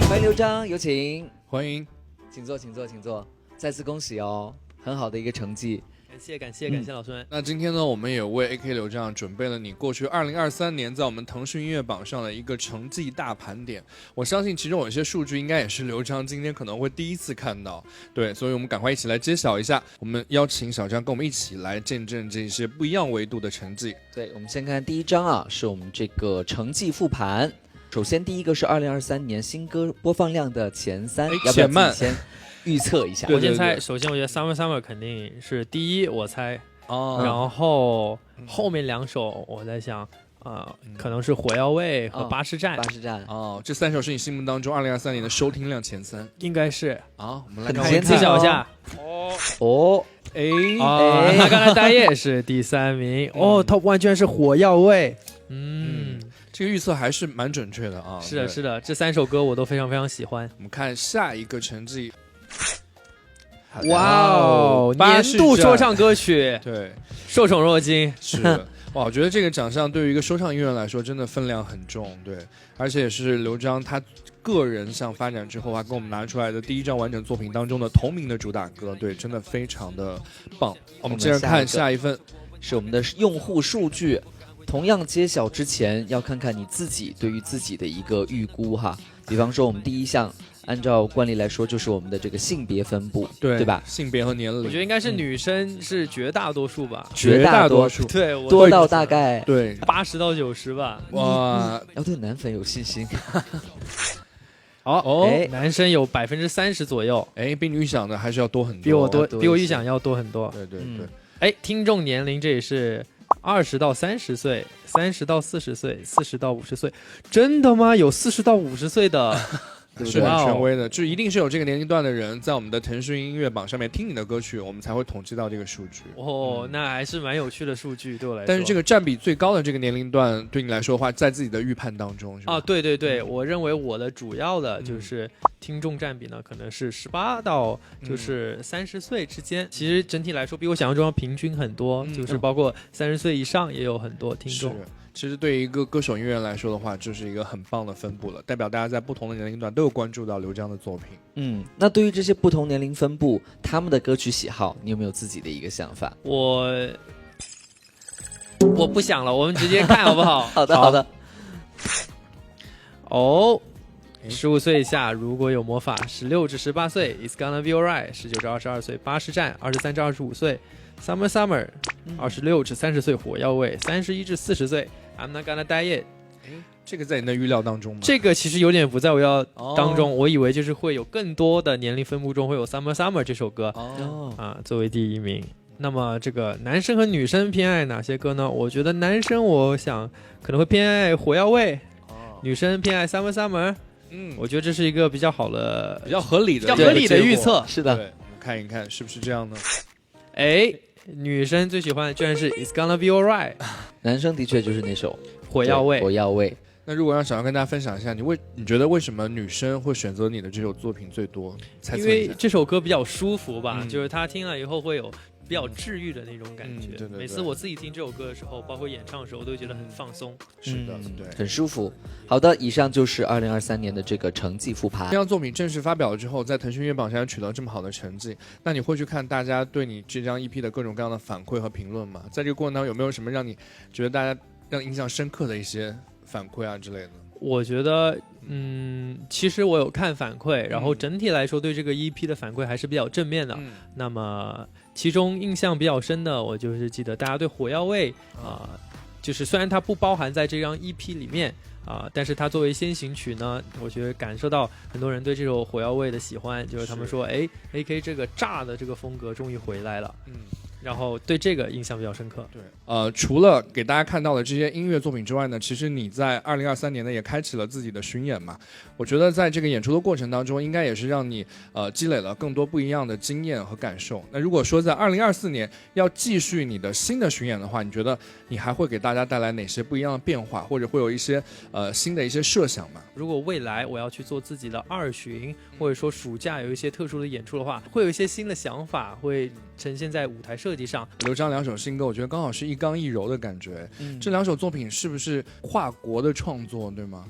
欢迎刘璋，有请。欢迎，请坐，请坐，请坐。再次恭喜哦，很好的一个成绩。感谢老孙。那今天呢，我们也为 AK 刘璋准备了你过去2023年在我们腾讯音乐榜上的一个成绩大盘点。我相信其中有一些数据应该也是刘璋今天可能会第一次看到，对，所以我们赶快一起来揭晓一下。我们邀请小张跟我们一起来见证这些不一样维度的成绩。对，我们先看第一张啊，是我们这个成绩复盘。首先第一个是2023年新歌播放量的前3，要不要自己先预测一下？我先猜，首先我觉得 Summer 肯定是第一，我猜。然后后面2首我在想，可能是火药味和巴士站。这3首是你心目当中2023年的收听量前3，应该是。我们来揭晓一下。那刚才大叶是第3名。Top 1居然是火药味。这个预测还是蛮准确的啊。是的，这3首歌我都非常非常喜欢。我们看下一个成绩。哇哦，年度说唱歌曲，对，受宠若惊。是哇，我觉得这个奖项对于一个说唱音乐人来说真的分量很重，对，而且也是刘璋他个人向发展之后，他跟我们拿出来的第一张完整作品当中的同名的主打歌，对，真的非常的棒。我们接着看下一份，是我们的用户数据。同样揭晓之前，要看看你自己对于自己的一个预估哈。比方说，我们第一项，按照惯例来说，就是我们的这个性别分布，对吧？性别和年龄，我觉得应该是女生是绝大多数吧，绝大多数，对，多到大概对80到90吧。哇，要对男粉有信心。男生有30%左右，比你预想的还是要多很多，比我预想要多很多。对。听众年龄这也是20到30岁，30到40岁，40到50岁，真的吗？有40到50岁的？是很权威的，就一定是有这个年龄段的人在我们的腾讯音乐榜上面听你的歌曲，我们才会统计到这个数据。那还是蛮有趣的数据，对我来说。但是这个占比最高的这个年龄段，对你来说的话，在自己的预判当中是吧？对，我认为我的主要的就是听众占比呢，可能是18到就是30岁之间。其实整体来说，比我想象中要平均很多，就是包括30岁以上也有很多听众。其实对于一个歌手音乐人来说的话，就是一个很棒的分布了，代表大家在不同的年龄段都有关注到刘璋的作品。那对于这些不同年龄分布，他们的歌曲喜好，你有没有自己的一个想法？我不想了，我们直接看好不好？好的。15岁以下如果有魔法，16至18岁 It's gonna be alright，19至22岁巴士站，23至25岁Summer， 26至30岁火药味，31至40岁I'm not gonna die yet。这个在你的预料当中吗？这个其实有点不在我预料当中，我以为就是会有更多的年龄分布中会有 Summer 这首歌作为第一名。那么这个男生和女生偏爱哪些歌呢？我觉得男生我想可能会偏爱火药味，女生偏爱 Summer。我觉得这是一个比较好的、比较合理的预测。是的，对，我们看一看是不是这样呢？女生最喜欢的居然是 It's gonna be alright， 男生的确就是那首火药味。那如果让小杨跟大家分享一下，你觉得为什么女生会选择你的这首作品最多？因为这首歌比较舒服吧，就是她听了以后会有比较治愈的那种感觉。对，每次我自己听这首歌的时候，包括演唱的时候，我都觉得很放松。是的，对，很舒服。好的，以上就是2023年的这个成绩复盘。这张作品正式发表了之后，在腾讯音乐榜上取得这么好的成绩，那你会去看大家对你这张 EP 的各种各样的反馈和评论吗？在这个过程当中，有没有什么让你觉得大家让印象深刻的一些反馈啊之类的？我觉得，其实我有看反馈，然后整体来说对这个 EP 的反馈还是比较正面的。那么其中印象比较深的，我就是记得大家对火药味就是虽然它不包含在这张 EP 里面但是它作为先行曲呢，我觉得感受到很多人对这首火药味的喜欢，就是他们说AK 这个炸的这个风格终于回来了。然后对这个印象比较深刻。对，除了给大家看到的这些音乐作品之外呢，其实你在2023年呢也开启了自己的巡演嘛。我觉得在这个演出的过程当中，应该也是让你积累了更多不一样的经验和感受。那如果说在2024年要继续你的新的巡演的话，你觉得你还会给大家带来哪些不一样的变化，或者会有一些新的一些设想吗？如果未来我要去做自己的2巡，或者说暑假有一些特殊的演出的话，会有一些新的想法会呈现在舞台设设计上。刘璋2首新歌，我觉得刚好是一刚一柔的感觉。这2首作品是不是跨国的创作，对吗？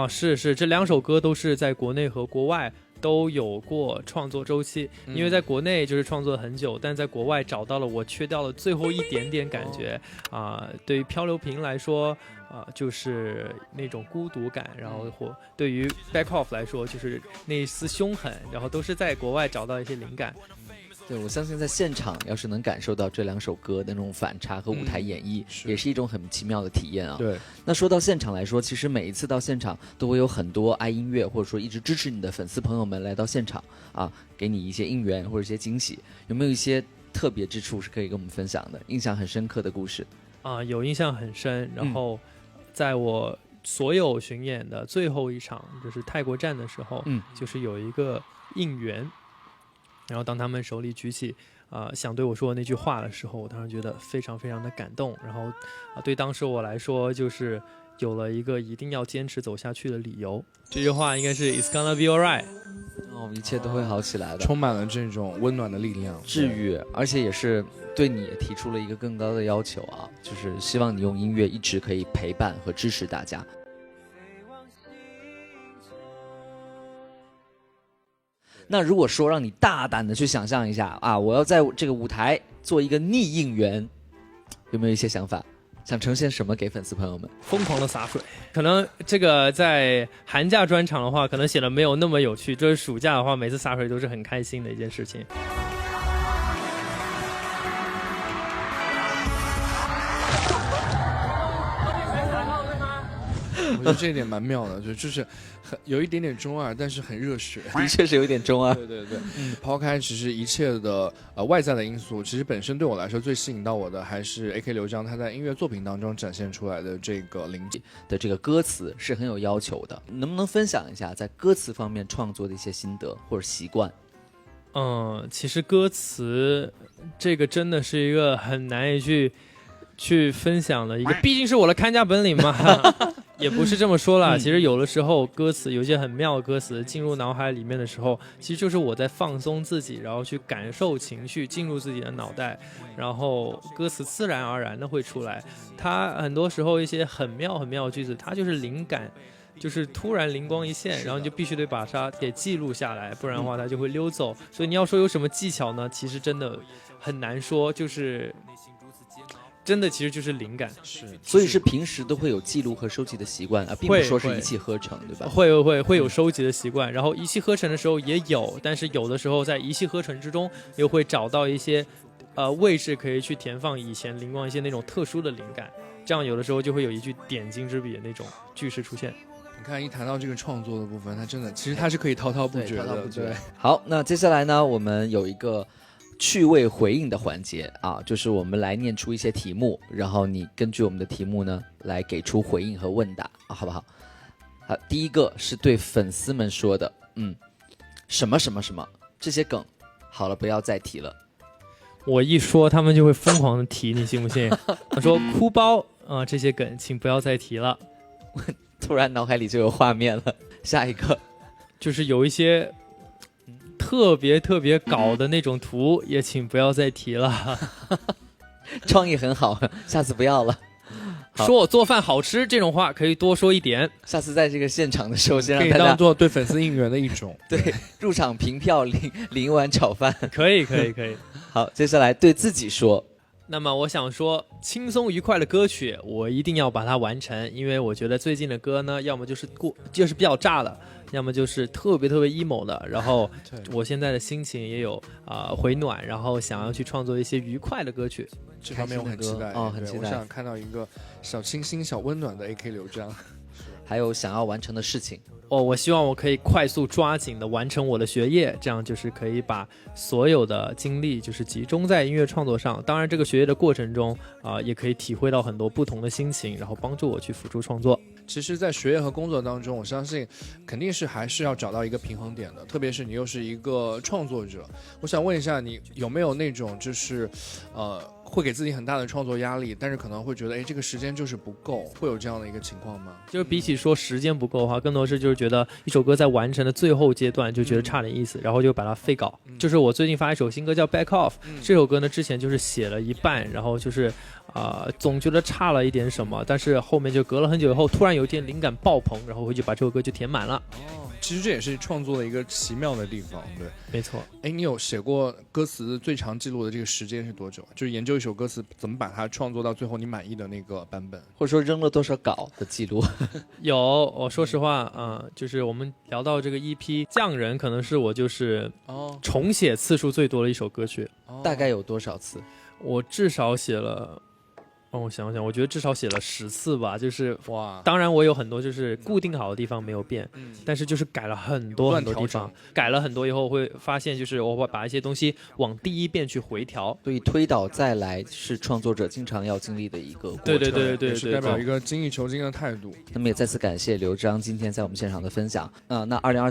是，这2首歌都是在国内和国外都有过创作周期，因为在国内就是创作很久，但在国外找到了我缺掉了最后一点点感觉对于漂流瓶来说就是那种孤独感，然后或对于 Back Off 来说就是那一丝凶狠，然后都是在国外找到一些灵感。对，我相信在现场要是能感受到这2首歌的那种反差和舞台演绎，也是一种很奇妙的体验啊。对，那说到现场来说，其实每一次到现场都会有很多爱音乐或者说一直支持你的粉丝朋友们来到现场给你一些应援或者一些惊喜，有没有一些特别之处是可以跟我们分享的，印象很深刻的故事？有印象很深，然后在我所有巡演的最后一场就是泰国站的时候，就是有一个应援，然后当他们手里举起想对我说的那句话的时候，我当时觉得非常非常的感动，然后对当时我来说就是有了一个一定要坚持走下去的理由。这句话应该是 It's gonna be alright，一切都会好起来的，充满了这种温暖的力量，治愈，而且也是对你提出了一个更高的要求就是希望你用音乐一直可以陪伴和支持大家。那如果说让你大胆的去想象一下我要在这个舞台做一个逆应援，有没有一些想法？想呈现什么给粉丝朋友们？疯狂的洒水。可能这个在寒假专场的话，可能显得没有那么有趣。就是暑假的话，每次洒水都是很开心的一件事情。我觉得这一点蛮妙的，就是有一点点中二，但是很热血。的确是有点中二。对，抛开其实一切的外在的因素，其实本身对我来说最吸引到我的还是 AK 刘璋他在音乐作品当中展现出来的这个灵气的这个歌词是很有要求的，能不能分享一下在歌词方面创作的一些心得或者习惯？其实歌词这个真的是一个很难以去分享的一个，毕竟是我的看家本领嘛。也不是这么说啦，其实有的时候歌词有一些很妙的歌词进入脑海里面的时候，其实就是我在放松自己，然后去感受情绪进入自己的脑袋，然后歌词自然而然的会出来。它很多时候一些很妙的句子，它就是灵感，就是突然灵光一现，然后你就必须得把它给记录下来，不然的话它就会溜走。所以你要说有什么技巧呢？其实真的很难说，就是真的其实就是灵感。所以是平时都会有记录和收集的习惯并不说是一气呵成，对吧？会有收集的习惯，然后一气呵成的时候也有，但是有的时候在一气呵成之中又会找到一些位置可以去填放以前灵光一些那种特殊的灵感，这样有的时候就会有一句点睛之笔的那种句式出现。你看一谈到这个创作的部分，它真的其实它是可以滔滔不绝的。对，好，那接下来呢，我们有一个趣味回应的环节就是我们来念出一些题目，然后你根据我们的题目呢来给出回应和问答好不好？好，第一个是对粉丝们说的什么什么什么，这些梗好了不要再提了。我一说他们就会疯狂的提，你信不信？我说哭包这些梗请不要再提了。突然脑海里就有画面了。下一个就是有一些特别搞的那种图也请不要再提了。创意很好，下次不要了。说我做饭好吃这种话可以多说一点，下次在这个现场的时候先让大家可以当做对粉丝应援的一种。对，入场凭票领一碗炒饭。可以。好，接下来对自己说。那么我想说，轻松愉快的歌曲我一定要把它完成，因为我觉得最近的歌呢，要么就是比较炸的，要么就是特别 emo 的，然后我现在的心情也有回暖，然后想要去创作一些愉快的歌曲。这方面我很期待很期待。我想看到一个小清新小温暖的 AK 刘璋。还有想要完成的事情。我希望我可以快速抓紧的完成我的学业，这样就是可以把所有的精力就是集中在音乐创作上。当然这个学业的过程中也可以体会到很多不同的心情，然后帮助我去辅助创作。其其实在学业和工作当中，我相信肯定是还是要找到一个平衡点的，特别是你又是一个创作者。我想问一下，你有没有那种就是会给自己很大的创作压力，但是可能会觉得这个时间就是不够，会有这样的一个情况吗？就是比起说时间不够的话，更多是就是觉得一首歌在完成的最后阶段就觉得差点意思，然后就把它废稿。就是我最近发一首新歌叫 Back Off，这首歌呢之前就是写了一半，然后就是总觉得差了一点什么，但是后面就隔了很久以后，突然有一天灵感爆棚，然后回去把这首歌就填满了。其实这也是创作的一个奇妙的地方，对，没错。你有写过歌词最长记录的这个时间是多久？就是研究一首歌词怎么把它创作到最后你满意的那个版本，或者说扔了多少稿的记录？有，我说实话，就是我们聊到这个 EP《匠人》，可能是我就是重写次数最多的一首歌曲。大概有多少次？我至少写了。我想想，我觉得至少写了10次吧，就是哇，当然我有很多就是固定好的地方没有变，但是就是改了很多很多地方，改了很多以后会发现，就是我会把一些东西往第一遍去回调，所以推倒再来是创作者经常要经历的一个过程。对，是代表一个精益求精的态度。那么也再次感谢刘璋今天在我们现场的分享。那2023